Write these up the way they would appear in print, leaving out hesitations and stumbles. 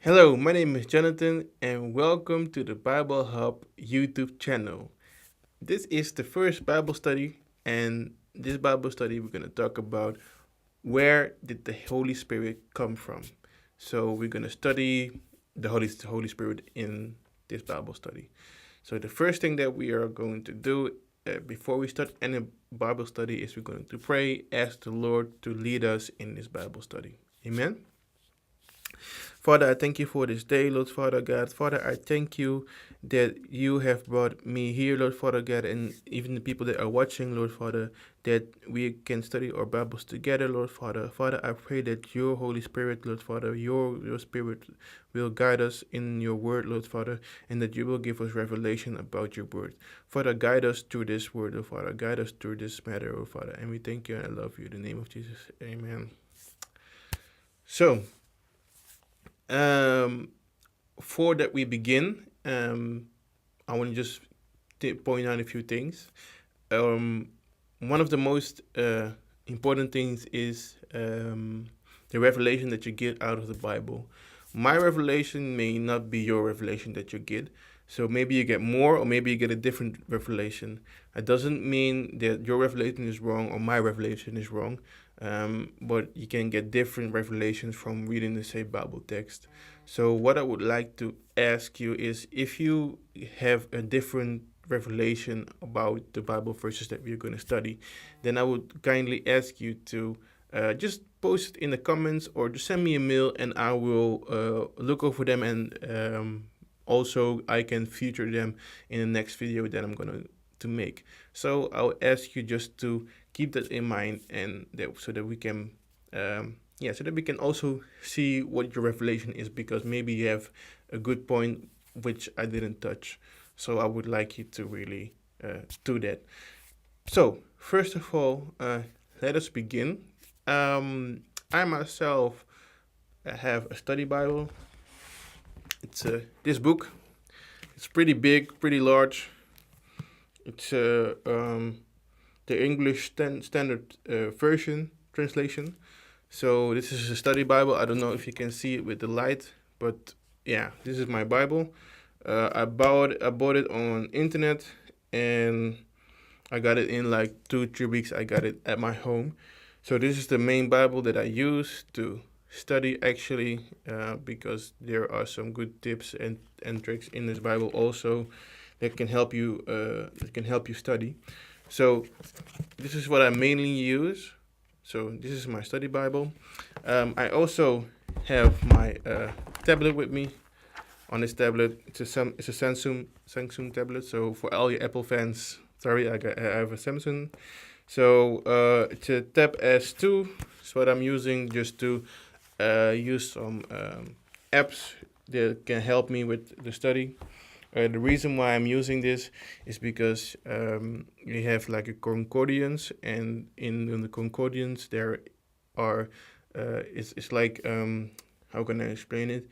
Hello, my name is Jonathan, and welcome to the Bible Hub YouTube channel. This is the first Bible study, and this Bible study we're going to talk about where did the Holy Spirit come from. So we're going to study the Holy Spirit in this Bible study. So the first thing that we are going to do before we start any Bible study is we're going to pray, ask the Lord to lead us in this Bible study. Amen. Father, I thank you for this day, Lord Father God. Father, I thank you that you have brought me here, Lord Father God, and even the people that are watching, Lord Father, that we can study our Bibles together, Lord Father. Father, I pray that your Holy Spirit, Lord Father, your Spirit will guide us in your word, Lord Father, and that you will give us revelation about your word. Father, guide us through this word, Lord Father. Guide us through this matter, Lord Father. And we thank you and I love you. In the name of Jesus, amen. So, um, before that we begin, I want to just point out a few things. Um, One of the most important things is the revelation that you get out of the Bible. My revelation may not be your revelation that you get. So maybe you get more, or maybe you get a different revelation. It doesn't mean that your revelation is wrong or my revelation is wrong, but you can get different revelations from reading the same Bible text. So what I would like to ask you is if you have a different revelation about the Bible verses that we're going to study, then I would kindly ask you to just post it in the comments or just send me a mail and I will look over them and also I can feature them in the next video that I'm going to make. So I'll ask you just to keep that in mind and that, so that we can so that we can also see what your revelation is, because maybe you have a good point which I didn't touch. So I would like you to really do that. So first of all, let us begin. I myself have a study Bible. It's this book. It's pretty big, pretty large. It's the English standard version translation. So this is a study Bible. I don't know if you can see it with the light, but yeah, this is my Bible. I bought it on internet, and I got it in like 2 3 weeks. I got it at my home. So this is the main Bible that I use to study actually, because there are some good tips and tricks in this Bible also that can help you study. So this is what I mainly use. So this is my study Bible. I also have my tablet with me. On this tablet, it's a Samsung tablet. So for all you Apple fans, sorry, I have a Samsung. So it's a Tab S2. It's what I'm using just to use some apps that can help me with the study. The reason why I'm using this is because we have like a concordance, and in the concordance there are it's like how can I explain it?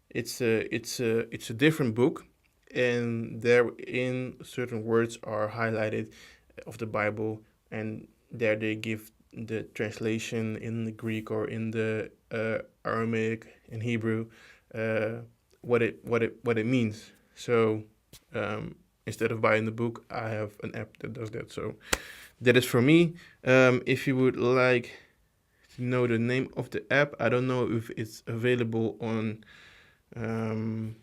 It's a different book, and therein certain words are highlighted of the Bible, and there they give the translation in the Greek or in the Aramaic and Hebrew, uh, what it means. So instead of buying the book, I have an app that does that. So that is for me. If you would like to know the name of the app, I don't know if it's available on um,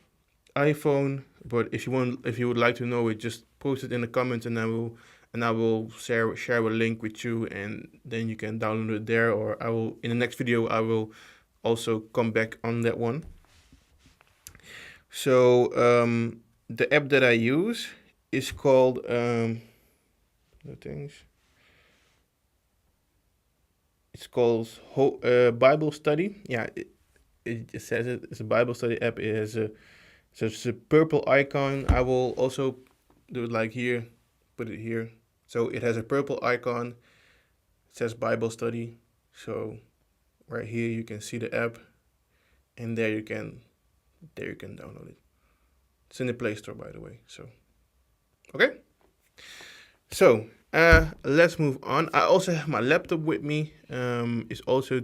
iPhone, but if you would like to know it, just post it in the comments, and I will share a link with you, and then you can download it there. Or I will in the next video I will also come back on that one. So the app that I use is called the things. It's called Bible Study. Yeah, it says it's a Bible study app. It has it's a purple icon. I will also do it like here, put it here. So it has a purple icon. It says Bible Study. So right here you can see the app, and there you can download it. It's in the Play Store, by the way. So okay. So let's move on. I also have my laptop with me. It's also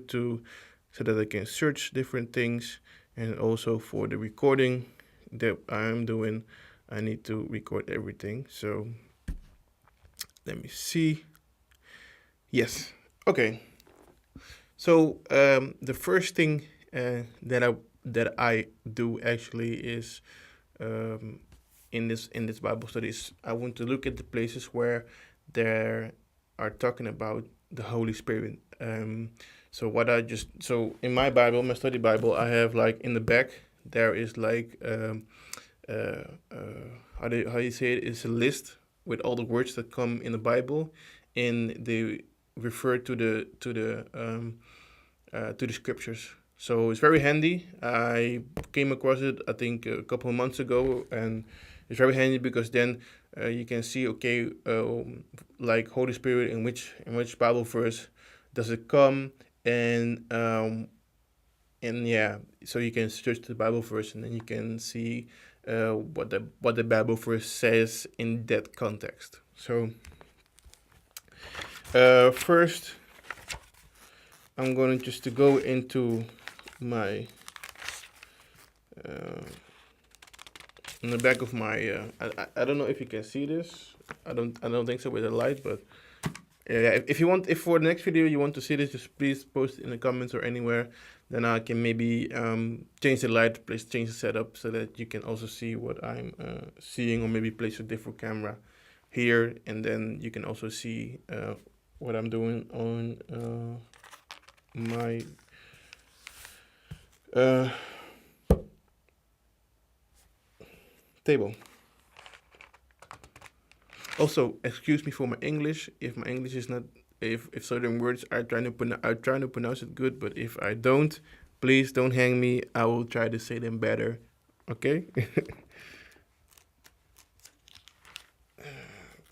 so that I can search different things. and also for the recording that I'm doing, I need to record everything. So let me see. Yes. Okay. So the first thing that I do actually is in this Bible studies, I want to look at the places where there are talking about the Holy Spirit. So in my Bible, my study Bible, I have like in the back there is like how do you say it? It's a list with all the words that come in the Bible, and they refer to the scriptures. So it's very handy. I came across it, I think, a couple of months ago, and it's very handy because then you can see, okay, like Holy Spirit, in which Bible verse does it come, and yeah, so you can search the Bible verse, and then you can see what the Bible verse says in that context. So first, I'm going just to go into my in the back of my. I don't know if you can see this. I don't think so with the light, but yeah. If for the next video you want to see this, just please post it in the comments or anywhere. Then I can maybe change the light, change the setup so that you can also see what I'm seeing, or maybe place a different camera here, and then you can also see what I'm doing on my table. Also, excuse me for my English. If my English is not, if certain words are trying to pronounce it good, but if I don't, please don't hang me. I will try to say them better. Okay.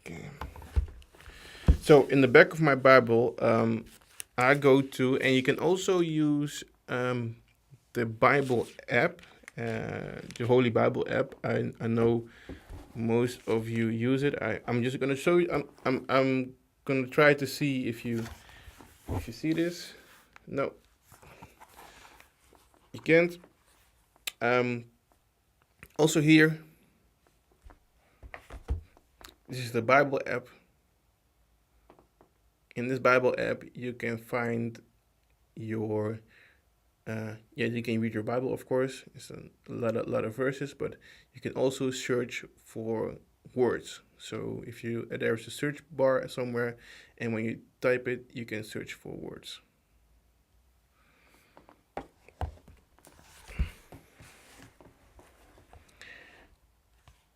Okay. So in the back of my Bible, I go to, and you can also use the Bible app, the Holy Bible app. I know most of you use it. I'm just gonna show you. I'm gonna try to see if you see this. No, you can't. Also here, this is the Bible app. In this Bible app, you can find your you can read your Bible, of course. It's a lot of verses, but you can also search for words. So if there's a search bar somewhere, and when you type it, you can search for words.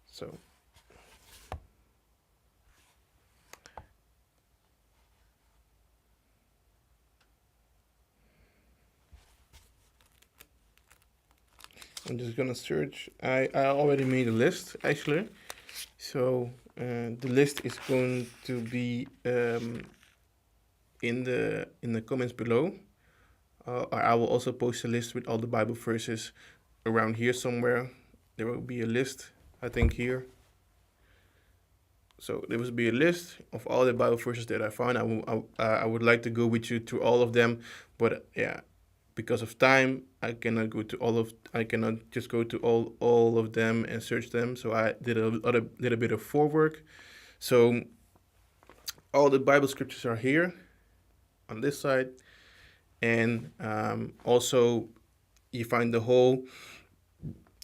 So I'm just gonna search. I already made a list actually. So the list is going to be in the comments below. I will also post a list with all the Bible verses around here somewhere. There will be a list, I think, here. So there will be a list of all the Bible verses that I found. I would like to go with you through all of them, but yeah, because of time, I cannot just go to all of them and search them. So I did a little bit of forework. So all the Bible scriptures are here on this side, and also you find the whole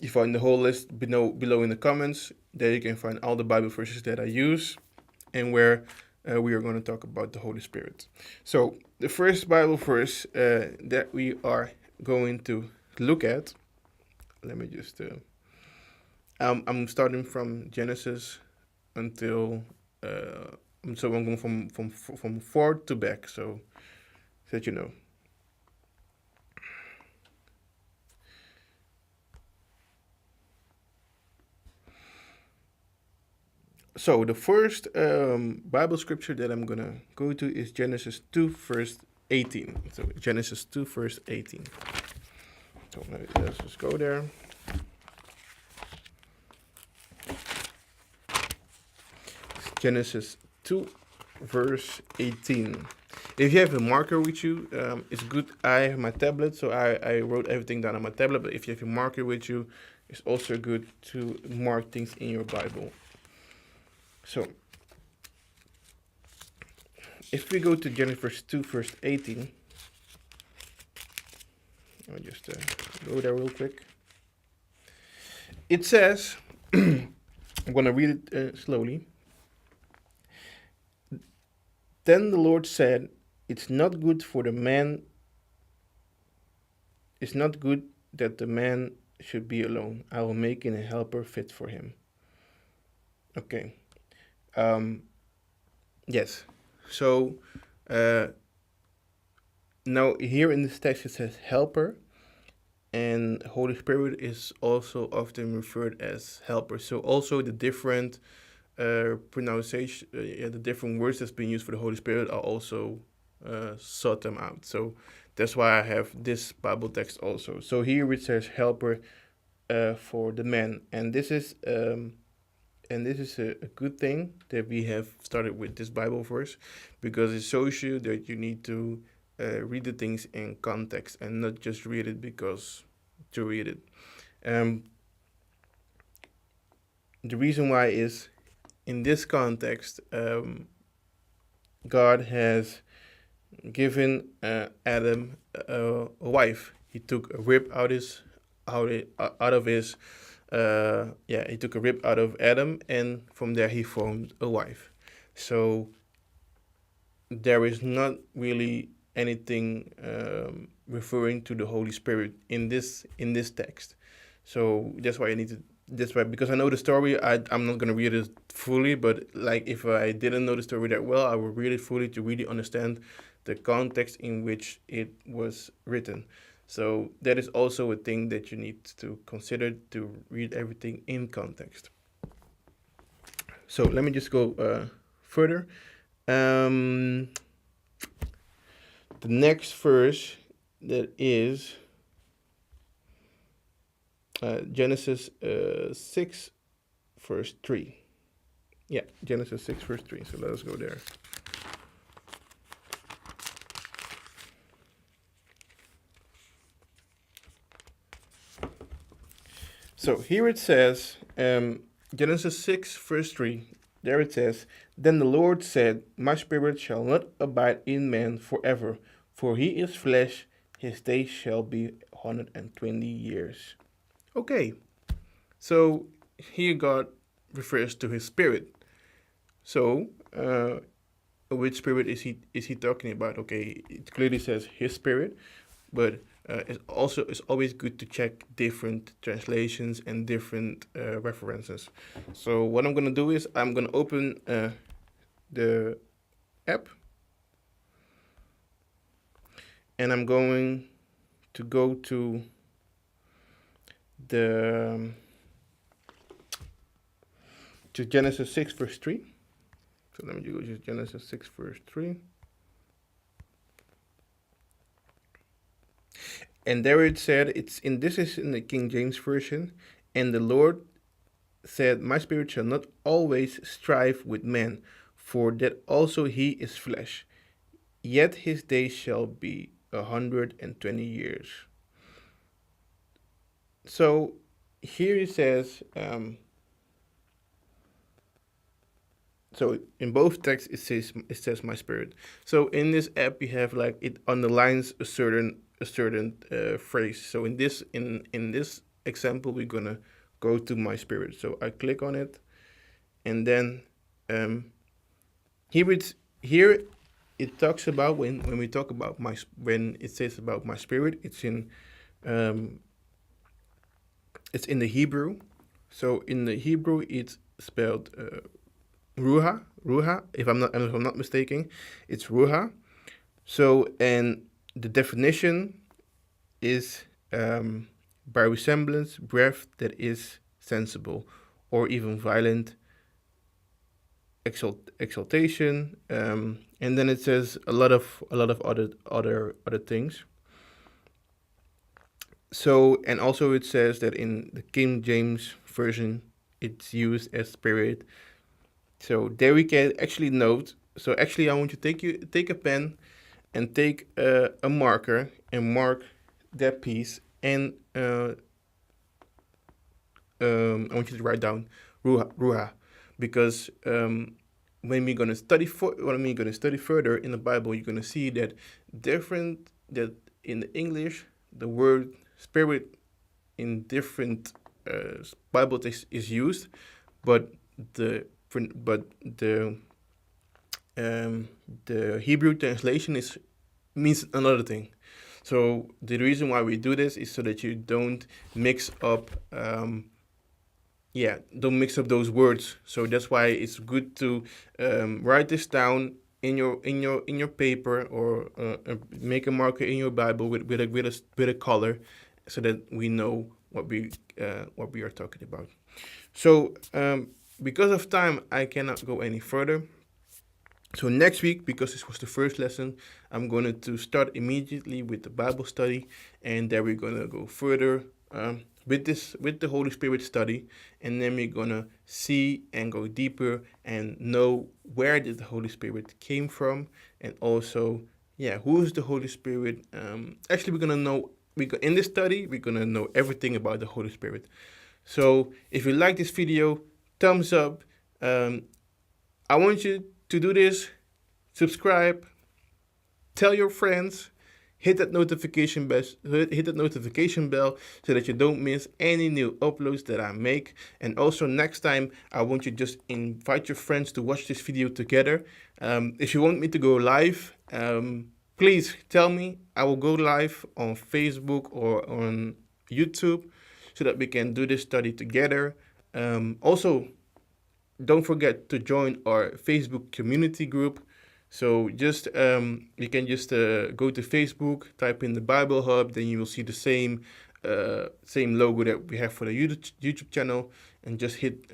list below in the comments. There you can find all the Bible verses that I use, and where we are going to talk about the Holy Spirit. So the first Bible verse that we are going to look at, let me just I'm starting from Genesis until so I'm going from 4 to back, so that you know. So the first Bible scripture that I'm gonna go to is Genesis 2, verse 18. So Genesis 2, verse 18. So let's just go there. It's Genesis 2, verse 18. If you have a marker with you, it's good. I have my tablet, so I wrote everything down on my tablet. But if you have a marker with you, it's also good to mark things in your Bible. So, if we go to Genesis 2, verse 18, I'll just go there real quick. It says, I'm going to read it slowly. Then the Lord said, it's not good that the man should be alone. I will make a helper fit for him. Okay. Yes. So, now here in this text it says helper, and Holy Spirit is also often referred as helper. So also the different pronunciation, the different words that's being used for the Holy Spirit are also sought them out. So that's why I have this Bible text also. So here it says helper for the man, and this is a good thing that we have started with this Bible verse, because it shows you that you need to read the things in context and not just read it because to read it. The reason why is, in this context, God has given Adam a wife. He took a rib out of his he took a rib out of Adam, and from there he formed a wife. So there is not really anything referring to the Holy Spirit in this text. So that's why I need to. That's why, because I know the story, I'm not gonna read it fully. But like, if I didn't know the story that well, I will read it fully to really understand the context in which it was written. So that is also a thing that you need to consider, to read everything in context. So let me just go further. The next verse, that is Genesis 6, verse 3. Yeah, Genesis 6, verse 3. So let us go there. So here it says, Genesis 6, verse 3, there it says, then the Lord said, my spirit shall not abide in man forever, for he is flesh, his days shall be 120 years. Okay, so here God refers to his spirit. So, which spirit is he talking about? Okay, it clearly says his spirit, but it's always good to check different translations and different references. So what I'm gonna do is I'm gonna open the app, and I'm going to go to to Genesis 6, verse 3. So let me go to Genesis 6, verse 3. And there it said, this is in the King James Version, and the Lord said, my spirit shall not always strive with man, for that also he is flesh, yet his days shall be 120 years. So here it says, so in both texts it says my spirit. So in this app you have, like, it underlines a certain phrase. So in this example we're gonna go to my spirit. So I click on it, and then here it talks about, when we talk about when it says about my spirit, it's in the Hebrew. So in the Hebrew it's spelled ruha, if I'm not mistaken, it's ruha. So, and the definition is by resemblance, breath that is sensible, or even violent exaltation, and then it says a lot of other things. So, and also it says that in the King James Version it's used as spirit. So there we can actually note. So actually I want you to take a pen, and take a marker and mark that piece. And I want you to write down ruha, because when we're gonna study further in the Bible, you're gonna see that that in the English the word spirit in different Bible text is used, but the but um, the Hebrew translation is means another thing. So the reason why we do this is so that you don't mix up don't mix up those words. So that's why it's good to write this down in your paper, or make a marker in your Bible with a color, so that we know what we are talking about. So because of time, I cannot go any further. So next week, because this was the first lesson, I'm going to start immediately with the Bible study, and then we're going to go further with the Holy Spirit study, and then we're going to see and go deeper and know where did the Holy Spirit came from, and also, who is the Holy Spirit? Actually, we're going to know, in this study, we're going to know everything about the Holy Spirit. So if you like this video, thumbs up. I want you to do this: subscribe, tell your friends, hit that notification bell, so that you don't miss any new uploads that I make. And also next time, I want you to just invite your friends to watch this video together. If you want me to go live, please tell me. I will go live on Facebook or on YouTube, so that we can do this study together. Also, don't forget to join our Facebook community group. So just you can just go to Facebook, type in the Bible Hub, then you will see the same logo that we have for the YouTube channel, and just hit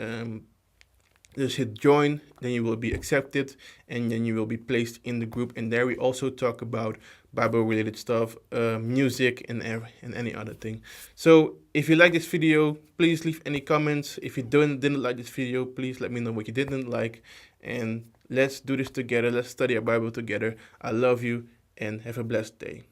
join. Then you will be accepted, and then you will be placed in the group. And there we also talk about Bible related stuff, music, and any other thing. So if you like this video, please leave any comments. If you didn't like this video, please let me know what you didn't like, and let's do this together. Let's study our Bible together. I love you, and have a blessed day.